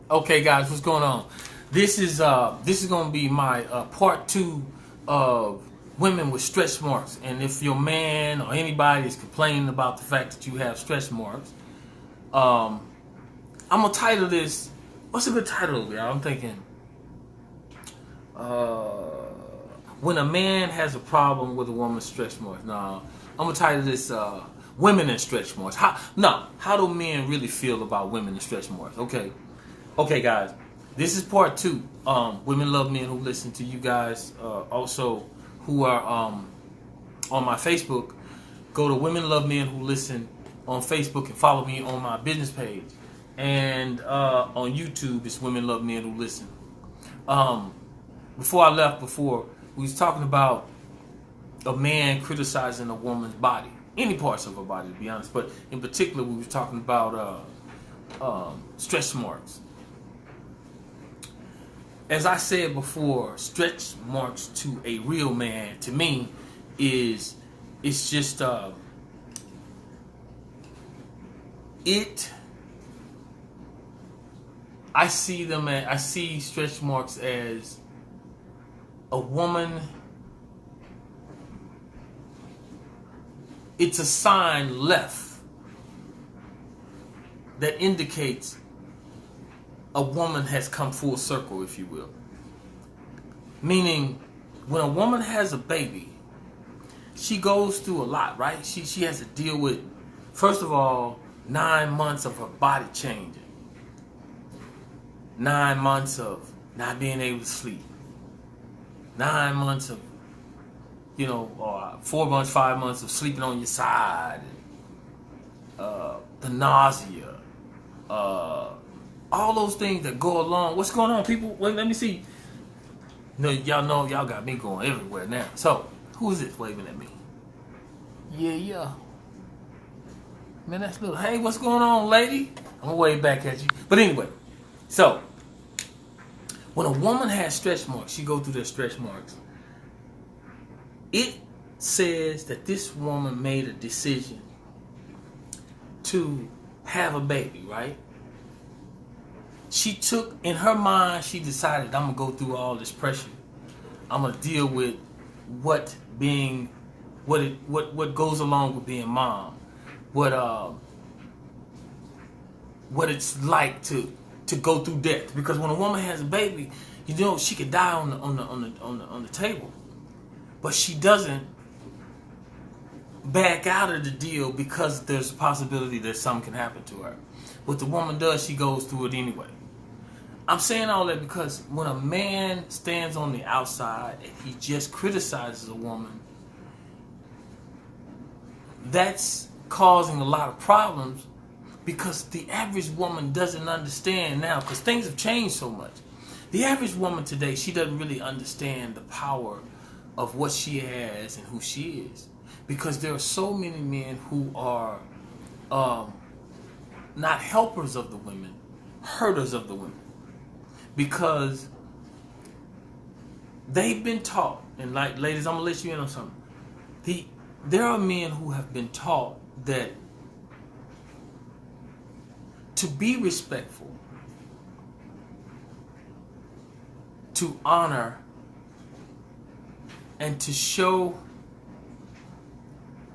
Okay, guys, what's going on? This is gonna be my part two of women with stretch marks. And if your man or anybody is complaining about the fact that you have stretch marks, I'm gonna title this. What's a good title, y'all? I'm thinking, when a man has a problem with a woman's stretch marks. Now, I'm gonna title this "Women and Stretch Marks." How do men really feel about women and stretch marks? Okay, guys, this is part two. Women love men who listen to you guys. Also, who are on my Facebook. Go to Women Love Men Who Listen on Facebook and follow me on my business page. And on YouTube, it's Women Love Men Who Listen. Before I left, we was talking about a man criticizing a woman's body, any parts of her body, to be honest. But in particular, we were talking about stretch marks. As I said before, stretch marks to a real man, to me, it's just I see stretch marks as a woman. It's a sign left that indicates a woman has come full circle, if you will. Meaning, when a woman has a baby, she goes through a lot, right? She has to deal with, first of all, 9 months of her body changing. 9 months of not being able to sleep. 9 months of, 4 months, 5 months of sleeping on your side. The nausea. All those things that go along. What's going on, people? Wait, let me see. No, y'all got me going everywhere now. So, who is this waving at me? Yeah. Man, that's little. Hey, what's going on, lady? I'm gonna wave back at you. But anyway, so when a woman has stretch marks, she go through their stretch marks. It says that this woman made a decision to have a baby, right? She took, in her mind, she decided, I'm gonna go through all this pressure. I'm gonna deal with what goes along with being mom. What it's like to go through death. Because when a woman has a baby, she could die on the table. But she doesn't back out of the deal because there's a possibility that something can happen to her. What the woman does, she goes through it anyway. I'm saying all that because when a man stands on the outside and he just criticizes a woman, that's causing a lot of problems because the average woman doesn't understand now, because things have changed so much. The average woman today, she doesn't really understand the power of what she has and who she is, because there are so many men who are not helpers of the women, hurters of the women, because they've been taught, and like, ladies, I'm gonna let you in on something. There are men who have been taught that to be respectful, to honor, and to show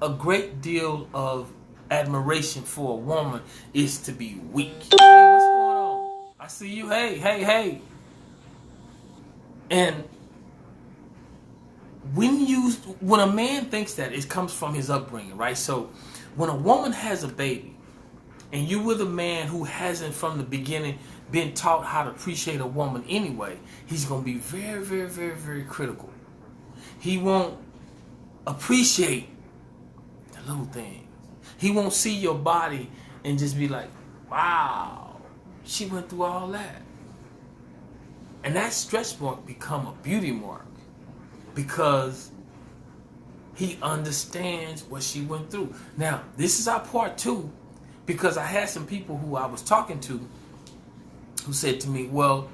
a great deal of admiration for a woman is to be weak. Hey, what's going on? I see you. Hey. And when a man thinks that, it comes from his upbringing, right? So when a woman has a baby and you with a man who hasn't from the beginning been taught how to appreciate a woman anyway, he's going to be very, very, very, very critical. He won't appreciate the little things. He won't see your body and just be like, wow, she went through all that. And that stretch mark become a beauty mark because he understands what she went through. Now, this is our part two, because I had some people who I was talking to who said to me, well,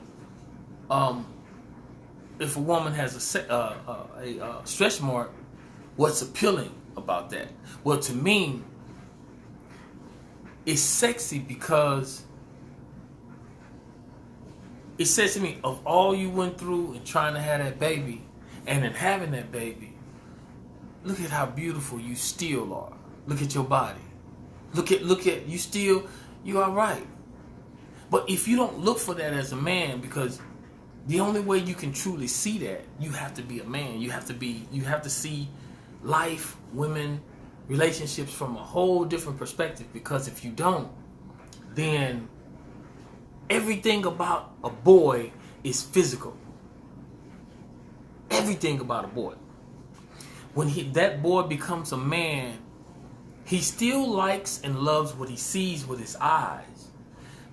if a woman has a stretch mark, what's appealing about that? Well, to me, it's sexy because it says to me, of all you went through and trying to have that baby, and in having that baby, look at how beautiful you still are. Look at your body. Look at you all right. But if you don't look for that as a man, because the only way you can truly see that, you have to be a man. You have to see life, women, relationships from a whole different perspective. Because if you don't, then everything about a boy is physical. Everything about a boy. When that boy becomes a man, he still likes and loves what he sees with his eyes.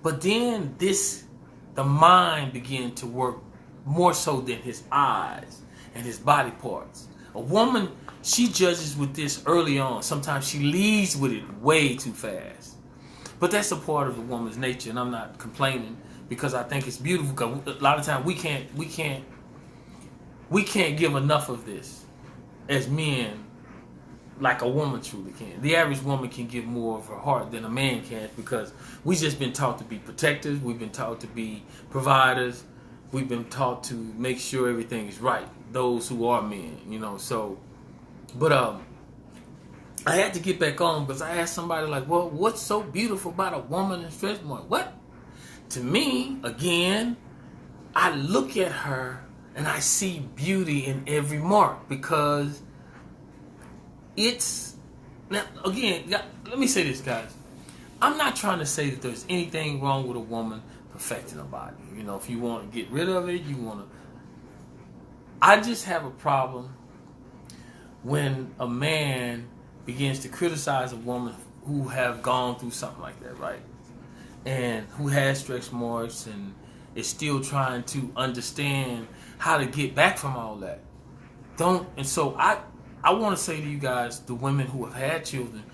But then the mind began to work more so than his eyes and his body parts. A woman, she judges with this early on. Sometimes she leads with it way too fast. But that's a part of the woman's nature, and I'm not complaining because I think it's beautiful. Because a lot of times we can't give enough of this as men like a woman truly can. The average woman can give more of her heart than a man can because we've just been taught to be protectors. We've been taught to be providers. We've been taught to make sure everything is right. Those who are men, so. But I had to get back on because I asked somebody like, well, what's so beautiful about a woman in StretchMarks? What? To me, again, I look at her and I see beauty in every mark because it's, now again, let me say this, guys. I'm not trying to say that there's anything wrong with a woman perfecting her body. If you want to get rid of it, I just have a problem when a man begins to criticize a woman who have gone through something like that, right? And who has stretch marks and is still trying to understand how to get back from all that. So I want to say to you guys, the women who have had children,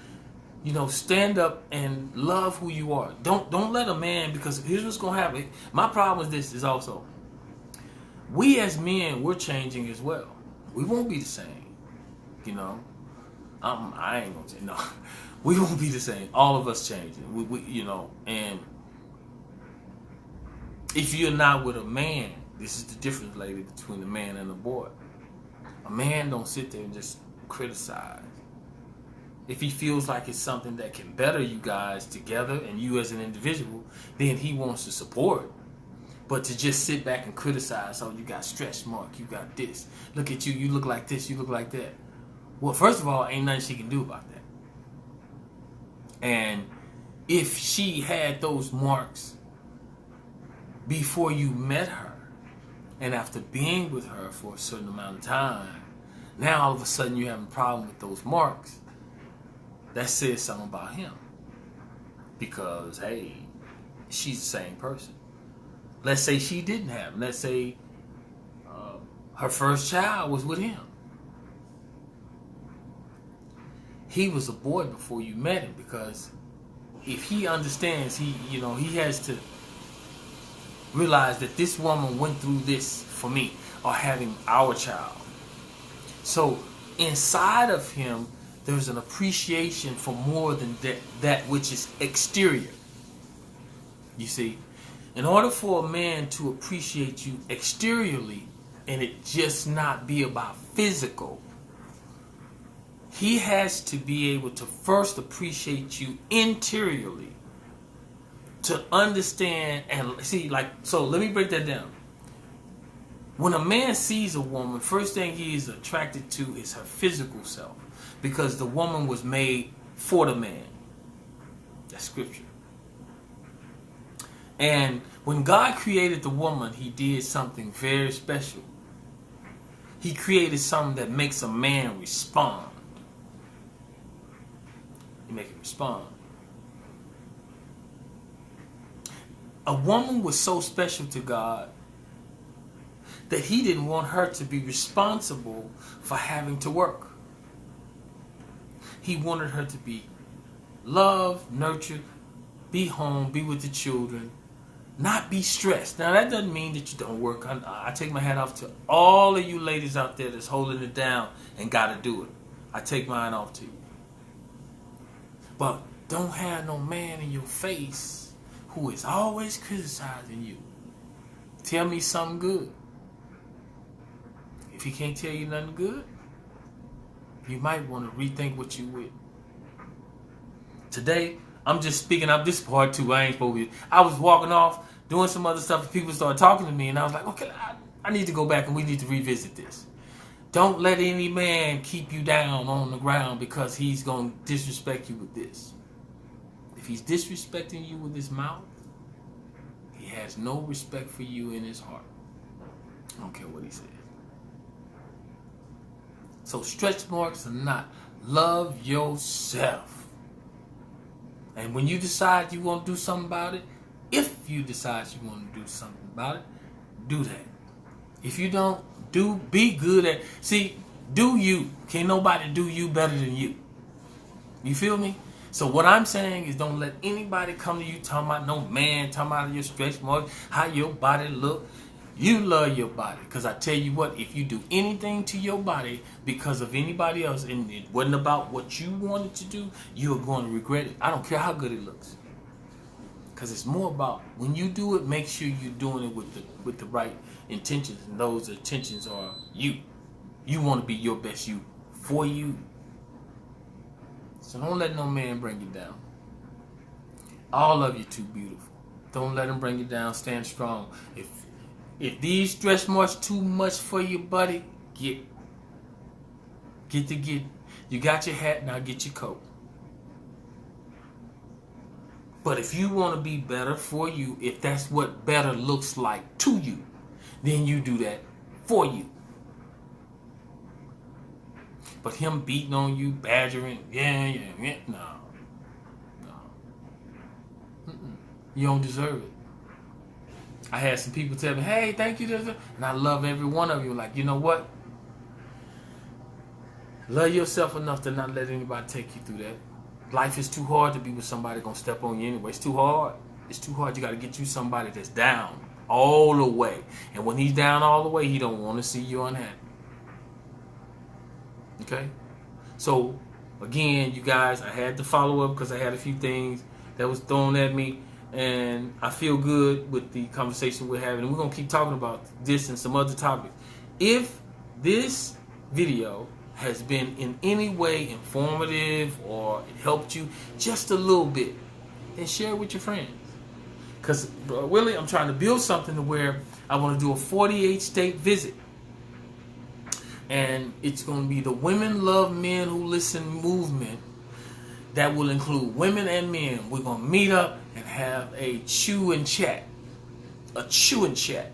stand up and love who you are. Don't let a man, because here's what's going to happen. My problem with this is also, we as men, we're changing as well. We won't be the same, I ain't going to say, no. We won't be the same. All of us changing. We and if you're not with a man, this is the difference, lady, between a man and a boy. A man don't sit there and just criticize. If he feels like it's something that can better you guys together and you as an individual, then he wants to support. But to just sit back and criticize, oh, you got stretch mark, you got this. Look at you, you look like this, you look like that. Well, first of all, ain't nothing she can do about that. And if she had those marks before you met her, and after being with her for a certain amount of time, now all of a sudden you're having a problem with those marks, that says something about him. Because, hey, she's the same person. Let's say she didn't have him. Let's say her first child was with him. He was a boy before you met him, because if he understands, he has to realize that this woman went through this for me, or having our child. So inside of him, there's an appreciation for more than that which is exterior. You see, in order for a man to appreciate you exteriorly and it just not be about physical, he has to be able to first appreciate you interiorly, to understand and see, so let me break that down. When a man sees a woman, first thing he is attracted to is her physical self, because the woman was made for the man. That's scripture. And when God created the woman, he did something very special. He created something that makes a man respond. He makes it respond. A woman was so special to God that he didn't want her to be responsible for having to work. He wanted her to be loved, nurtured, be home, be with the children, not be stressed. Now, that doesn't mean that you don't work. I take my hat off to all of you ladies out there that's holding it down and got to do it. I take mine off to you. But don't have no man in your face who is always criticizing you. Tell me something good. If he can't tell you nothing good, you might want to rethink what you with. Today, I'm just speaking up this part too. I ain't supposed to be. I was walking off, doing some other stuff, and people started talking to me, and I was like, okay, I need to go back and we need to revisit this. Don't let any man keep you down on the ground because he's going to disrespect you with this. If he's disrespecting you with his mouth, he has no respect for you in his heart. I don't care what he says. So stretch marks or not, love yourself. And when you decide you want to do something about it, if you decide you want to do something about it, do that. If you don't, be good at, do you. Can't nobody do you better than you. You feel me? So what I'm saying is don't let anybody come to you talking about no man, talking about your stretch marks, how your body look. You love your body. Because I tell you what, if you do anything to your body because of anybody else and it wasn't about what you wanted to do, you are going to regret it. I don't care how good it looks. Because it's more about when you do it, make sure you're doing it with the right intentions. And those intentions are you. You want to be your best you for you. So don't let no man bring you down. All of you too beautiful. Don't let them bring you down. Stand strong. If these stretch marks too much for you, buddy, get. You got your hat, now get your coat. But if you want to be better for you, if that's what better looks like to you, then you do that for you. But him beating on you, badgering, yeah, no. You don't deserve it. I had some people tell me, hey, thank you, and I love every one of you. Like, you know what? Love yourself enough to not let anybody take you through that. Life is too hard to be with somebody gonna step on you anyway. It's too hard. It's too hard. You got to get you somebody that's down all the way. And when he's down all the way, he don't want to see you unhappy. Okay? So, again, you guys, I had to follow up because I had a few things that was thrown at me. And I feel good with the conversation we're having. And we're going to keep talking about this and some other topics. If this video has been in any way informative or it helped you just a little bit, then share it with your friends. Because, Willie, I'm trying to build something to where I want to do a 48-state visit. And it's going to be the Women Love Men Who Listen movement that will include women and men. We're going to meet up and have a chew and chat. A chew and chat.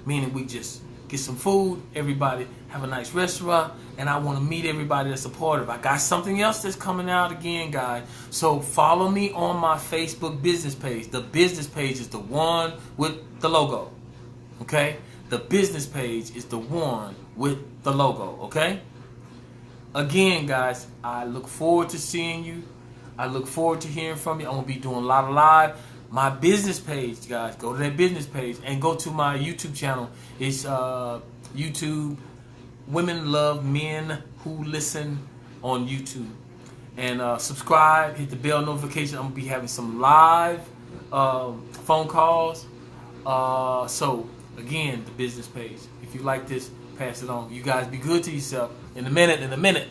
Meaning we just get some food, everybody have a nice restaurant, and I want to meet everybody that's supportive. I got something else that's coming out again, guys. So follow me on my Facebook business page. The business page is the one with the logo. Okay? The business page is the one with the logo. Okay? Again, guys, I look forward to seeing you. I look forward to hearing from you. I'm going to be doing a lot of live. My business page, guys, go to that business page and go to my YouTube channel. It's YouTube Women Love Men Who Listen on YouTube. And subscribe, hit the bell notification. I'm going to be having some live phone calls. So, again, the business page. If you like this, pass it on. You guys be good to yourself. In a minute.